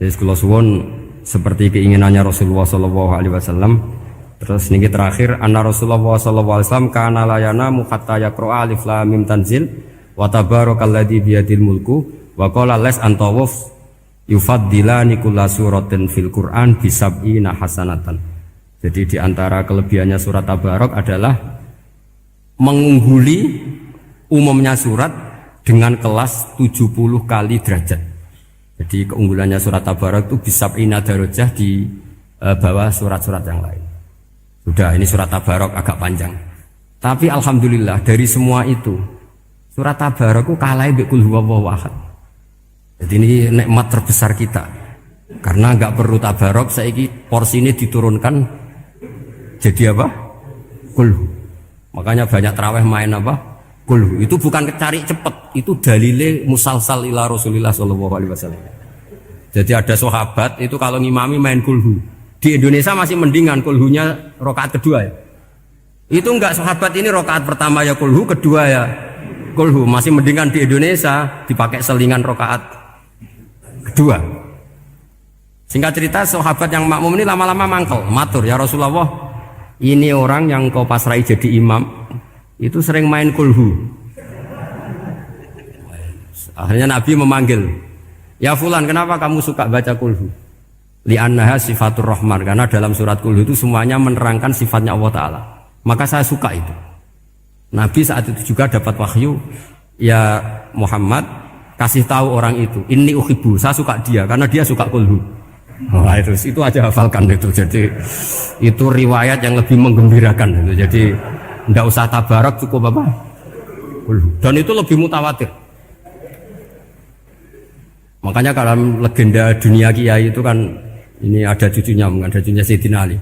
Jadi kula suwun seperti keinginannya Rasulullah sallallahu alaihi wasallam. Terus niki terakhir anna Rasulullah sallallahu alaihi wasallam kana la yanamu hatta yaqra alif lam mim tanzil wa tabarakalladzi biyadil mulku wa qala las antawuf yufaddilani kulla suratin fil Qur'an bisab'ina hasanatan. Jadi di antara kelebihannya surat Tabarok adalah mengungguli umumnya surat dengan kelas 70 kali derajat. Jadi keunggulannya surat Tabarok itu bisab'ina darajah di bawah surat-surat yang lain. Sudah, ini surat Tabarok agak panjang. Tapi alhamdulillah dari semua itu surat Tabarok itu kalah bi qul huwallahu ahad. Jadi ini nikmat terbesar kita. Karena enggak perlu Tabarok, saiki porsi ini diturunkan jadi apa? Qul. Makanya banyak tarawih main apa? Qul. Itu bukan cari cepet, itu dalile musalsal ila Rasulillah sallallahu alaihi wasallam. Jadi ada sahabat itu kalau ngimami main kulhu. Di Indonesia masih mendingan kulhunya rakaat kedua ya. Itu enggak sahabat ini rakaat pertama ya kulhu, kedua ya kulhu. Masih mendingan di Indonesia dipakai selingan rakaat kedua. Singkat cerita sahabat yang makmum ini lama-lama mangkel, matur ya Rasulullah, ini orang yang kau pasrai jadi imam itu sering main kulhu. Akhirnya Nabi memanggil, ya fulan, kenapa kamu suka baca kulhu? Li'annaha sifatur rahman, karena dalam surat kulhu itu semuanya menerangkan sifatnya Allah Ta'ala. Maka saya suka itu. Nabi saat itu juga dapat wahyu, ya Muhammad kasih tahu orang itu, inni uhibbu, saya suka dia karena dia suka kulhu. Nah, itu aja hafalkan itu. Jadi itu riwayat yang lebih menggembirakan itu. Jadi tidak usah Tabarok, cukup apa? Kulhu. Dan itu lebih mutawatir. Makanya kalau legenda dunia kiai itu kan ini ada cucunya Sayyidina Ali.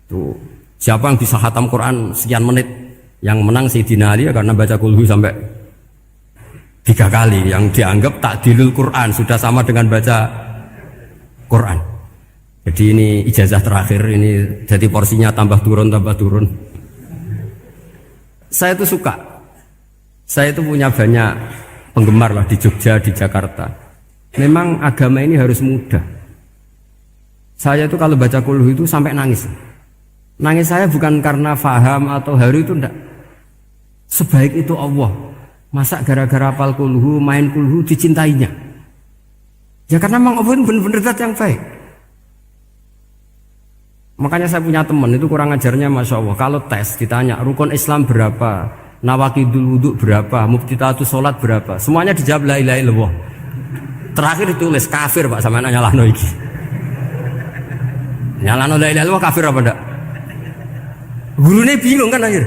Tuh, siapa yang bisa khatam Quran sekian menit, yang menang Sayyidina Ali ya, karena baca kulhu sampai 3 kali, yang dianggap takdilul Quran, sudah sama dengan baca Quran. Jadi ini ijazah terakhir, ini jadi porsinya tambah turun. Saya itu suka. Saya itu punya banyak penggemar lah di Jogja, di Jakarta. Memang agama ini harus mudah. Saya itu kalau baca kulhu itu sampai nangis. Nangis saya bukan karena faham atau haru, itu enggak. Sebaik itu Allah. Masa gara-gara hafal kulhu, main kulhu dicintainya? Ya karena memang Allah benar-benar zat yang baik. Makanya saya punya teman itu kurang ajarnya Masya Allah. Kalau tes ditanya rukun Islam berapa, nawakidul wudhu berapa, muftitatus sholat berapa, semuanya dijawab la ilaha illallah. Terakhir ditulis kafir Pak, sama nyalahno iki. Nyalahno la ilaha illallah kafir apa ndak? Gurunya bingung kan akhir.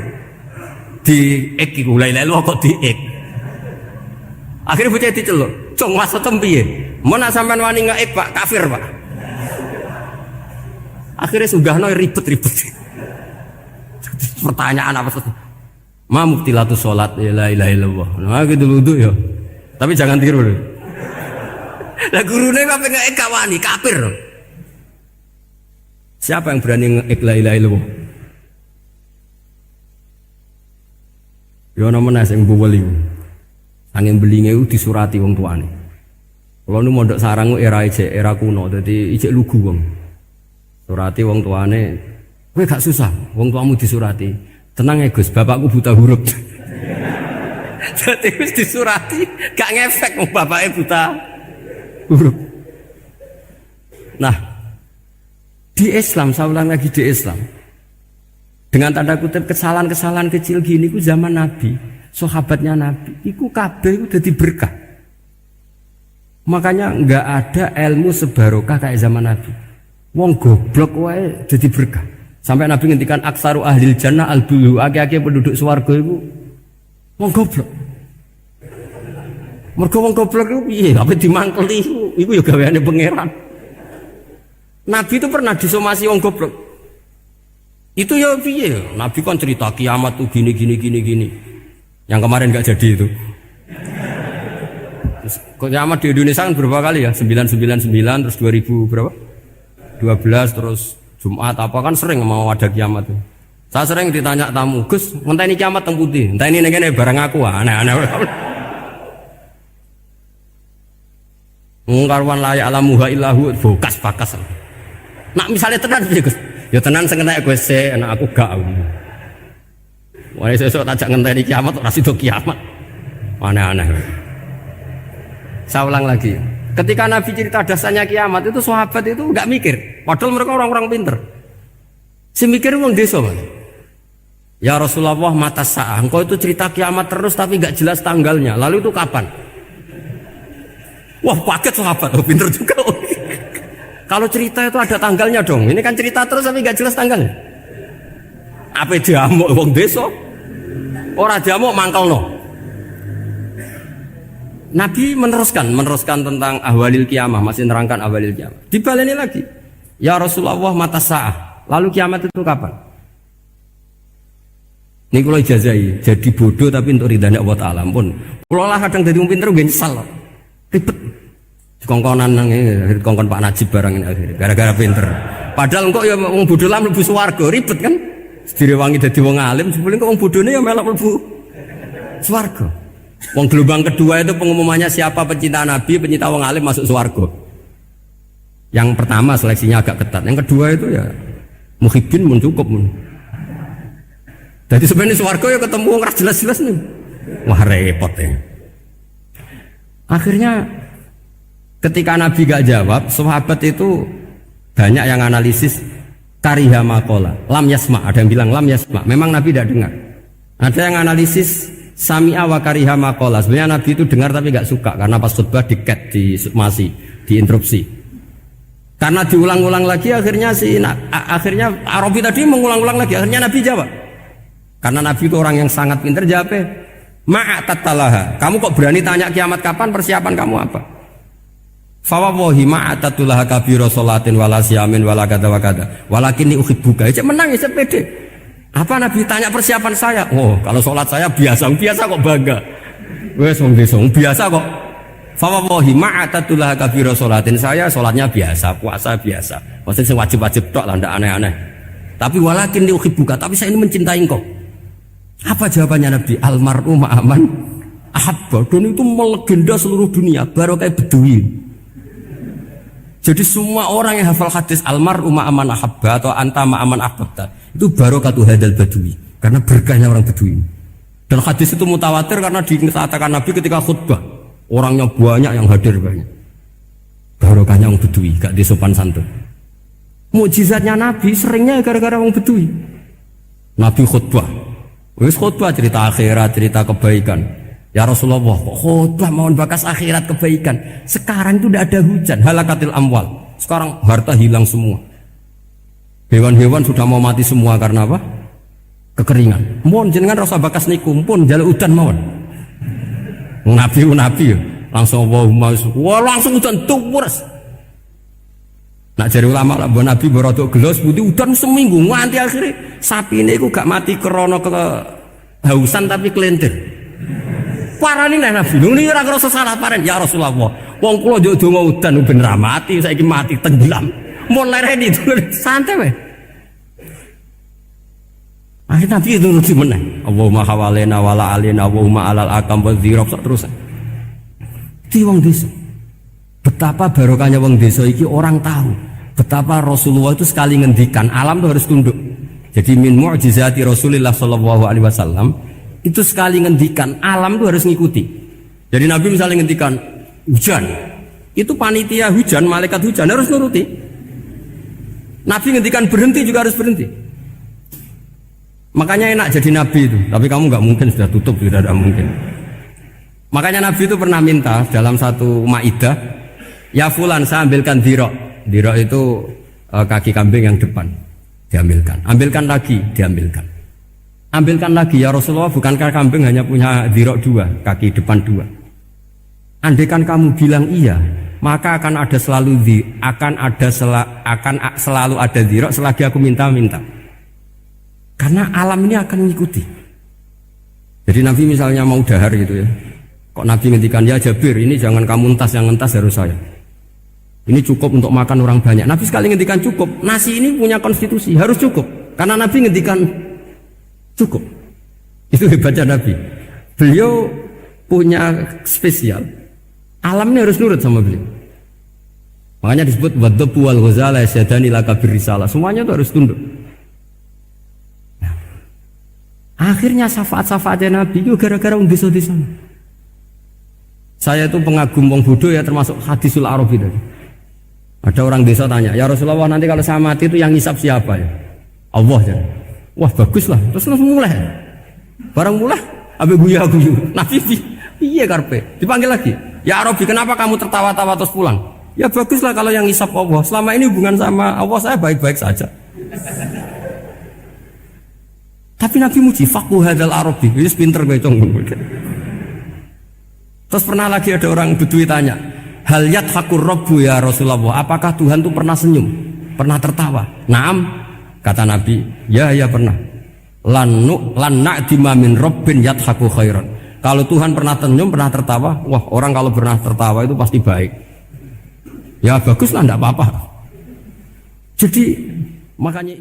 Di ek iku la ilaha illallah kok di ek. Akhirnya bocah diceluk, "Cung maksudem piye? Mun nak sampean wani ngeek Pak, kafir Pak." Akhirnya sugahno ribet-ribet. Pertanyaan apa tuh? Ma mubtilatu sholat la ilaha illallah. Nah gitu wudu ya. Tapi jangan tiru loh. Lah gurune kok ngeek kawani kafir. Siapa yang berani ngeek la ilaha illallah? Yo namanya sing buweli. Angin belinge itu disurati wong tuane. Kalau nu mondok sarang era kuno, jadi ijek lugu wong. Surati wong tuane, kowe gak susah, wong tuamu disurati. Tenang ya Gus, bapakku buta huruf. Jadi wis disurati, gak ngefek wong bapaknya buta huruf. Nah, di Islam, saya ulang lagi di Islam. Dengan tanda kutip kesalahan-kesalahan kecil gini ku zaman Nabi, sahabatnya Nabi, iku kabeh iku dadi berkah. Makanya enggak ada ilmu sebarokah kayak zaman Nabi. Wong goblok wae dadi berkah. Sampai Nabi ngendikan aksaru ahlil jannah al-bulu, akeh-akeh penduduk swarga iku wong goblok. Mergo wong goblok iku piye? Apa dimangkeli iku ya gaweane pangeran. Nabi itu pernah disomasi wong goblok. Itu ya piye? Nabi kan cerita kiamat tuh gini. Yang kemarin enggak jadi itu. Kiamat di Indonesia kan berapa kali ya? 999 terus 2000 berapa? 12 terus Jumat apa kan sering mau ada kiamat tuh. Saya sering ditanya tamu, "Gus, ngenteni kiamat teng pundi? Enteni ning kene barang aku." Aneh-aneh. Ngkarwan layak alamuha illahu bokas bakas. Nak misalnya tenan piye Gus? Ya tenan sing enek Gus enak aku gak. Wah sesuk tak ngenteni kiamat ora sido kiamat. Aneh-aneh. Saya ulang lagi. Ketika Nabi cerita dasarnya kiamat itu sahabat itu enggak mikir. Padahal mereka orang-orang pinter. Si mikir wong desa, Mas. Ya Rasulullah mata sa'ah. Engkau itu cerita kiamat terus tapi enggak jelas tanggalnya. Lalu itu kapan? Wah, paket sahabat. Oh, pinter juga. Kalau cerita itu ada tanggalnya dong. Ini kan cerita terus tapi enggak jelas tanggalnya. Apa diamuk wong desa? Ora diamuk mangkelno. Nabi meneruskan tentang ahwalil kiamah, masih nerangkan ahwalil kiamah. Dibaleni lagi. Ya Rasulullah mata sa'ah. Lalu kiamat itu kapan? Ini kalau ijazai, jadi bodoh tapi untuk ridhanya Allah Ta'ala pun. Kalau lah kadang dari pinter gue nyesal. Ribet. Kongkonan kongkon Pak Najib barang ini akhirnya. Gara-gara pinter. Padahal kok ya wong bodoh lah mlebu swarga, ribet kan? Direwangi dadi wong alim, sebelum kok wong bodone ya melok mlebu swarga. Wong gelombang kedua itu pengumumannya siapa pencinta Nabi, pencinta wong alim masuk swarga. Yang pertama seleksinya agak ketat, yang kedua itu ya muhibbin mun cukup mun. Jadi sebenarnya swarga ya ketemu wong ras jelas-jelas nih. Wah repot ya. Akhirnya ketika Nabi gak jawab, sahabat itu banyak yang analisis kariha maqala, lam yasma, ada yang bilang lam yasma, memang Nabi tidak dengar. Ada yang analisis sami'a wa kariha maqala, sebenarnya Nabi itu dengar tapi gak suka karena pas khutbah diket, diinterupsi. Karena diulang-ulang lagi akhirnya akhirnya Arabi tadi mengulang-ulang lagi, akhirnya Nabi jawab. Karena Nabi itu orang yang sangat pintar, jawabnya ma'atattalaha. Kamu kok berani tanya kiamat kapan, persiapan kamu apa? Fawawahi ma'atatulaha kabiro sholatin wala siyamin wala kada wa kada walakinni uhibbuka. Cek menang ya pede. Apa Nabi tanya persiapan saya? Oh kalau sholat saya biasa kok bangga. Wes wong desa biasa kok. Fawawahi ma'atatulaha kabiro sholatin, saya sholatnya biasa, puasa biasa. Maksudnya wajib-wajib tok lah, ndak aneh-aneh. Tapi walakinni uhibbuka, tapi saya ini mencintai engkau. Apa jawabannya Nabi? Almar'u ma'aman ahabba. Dan itu melegenda seluruh dunia, baru kayak Bedui. Jadi semua orang yang hafal hadis almar'u ma'aman ahabba atau anta ma'aman ahbabta itu barokatuh hadal badui, karena berkahnya orang Bedui. Dan hadis itu mutawatir karena dikatakan Nabi ketika khutbah orangnya banyak yang hadir banyak. Barokahnya orang Bedui, gak disopan santun. Mukjizatnya Nabi seringnya gara-gara orang Bedui. Nabi khutbah, wis khutbah cerita akhirat, cerita kebaikan. Ya Rasulullah, khutbah mohon bakas akhirat kebaikan. Sekarang itu tidak ada hujan, halakatil amwal. Sekarang harta hilang semua. Hewan-hewan sudah mau mati semua karena apa? Kekeringan. Mohon jenengan rasa bakas niku pun jaluk udan mawon. Nabi langsung langsung udan tuwes. Nak jari ulama lah, Nabi berodok gelos putih udan seminggu nganti akhirnya sapi ini gak mati krono kehausan tapi kelentir. Parani nih Nabi, ini orang rasa salah paren. Ya Rasulullah, wong kulo jodoh mau udan bener mati, saya mati tenggelam. Mau lereni itu santai weh. Akhirnya Nabi itu nuruti meneng. Allahumma hawalena wala alina, Allahumma alal akam wa dzirab terus. Di wong desa. Betapa barokahnya wong desa iki orang tahu. Betapa Rasulullah itu sekali ngendikan alam itu harus tunduk. Jadi min mu'jizati Rasulullah sallallahu alaihi wasallam itu sekali ngendikan alam itu harus ngikuti. Jadi Nabi misalnya ngendikan hujan, itu panitia hujan, malaikat hujan harus nuruti. Nabi ngendikan berhenti juga harus berhenti. Makanya enak jadi Nabi itu. Tapi kamu nggak mungkin, sudah tutup, sudah tidak mungkin. Makanya Nabi itu pernah minta dalam satu maidah, ya fulan saya ambilkan dirok. Dirok itu kaki kambing yang depan, diambilkan. Ambilkan lagi, diambilkan. Ambilkan lagi ya Rasulullah, bukankah kambing hanya punya dirok dua, kaki depan dua? Andaikan kamu bilang iya, maka akan selalu ada dirok selagi aku minta-minta. Karena alam ini akan mengikuti. Jadi Nabi misalnya mau dahar gitu ya, kok Nabi ngendikan ya Jabir, ini jangan kamu entas, yang entas harus saya. Ini cukup untuk makan orang banyak. Nabi sekali ngendikan cukup. Nasi ini punya konstitusi, harus cukup. Karena Nabi ngendikan cukup. Itu hebatnya Nabi. Beliau punya spesial. Alam ini harus nurut sama beliau. Makanya disebut wadhabu wal ghazala syadani laka birrisalah. Semuanya itu harus tunduk. Nah, akhirnya syafaat-syafaatnya Nabi itu gara-gara wong desa-desa. Saya itu pengagum wong Bodoh ya, termasuk hadisul Arabi tadi. Ada orang desa tanya, "Ya Rasulullah, nanti kalau saya mati itu yang ngisap siapa ya?" Allah ya. Wah, bagus lah. Terus langsung mulai. Barang mulai abe guyu-guyu. Nabi iya karpe. Dipanggil lagi. "Ya Arabi, kenapa kamu tertawa-tawa terus pulang?" "Ya baguslah kalau yang ngisap Allah. Selama ini hubungan sama Allah saya baik-baik saja." Tapi Nabi muji faqhu hadzal Arabi. Wis pinter kowe cong. Terus pernah lagi ada orang Bedui tanya, "Hal yadhakur rabbu ya Rasulullah? Apakah Tuhan itu pernah senyum? Pernah tertawa?" "Naam," kata Nabi. Ya pernah. Lan na'dima min rabbin yadhaku khairan. Kalau Tuhan pernah senyum, pernah tertawa, wah orang kalau pernah tertawa itu pasti baik. Ya baguslah, enggak apa-apa. Jadi makanya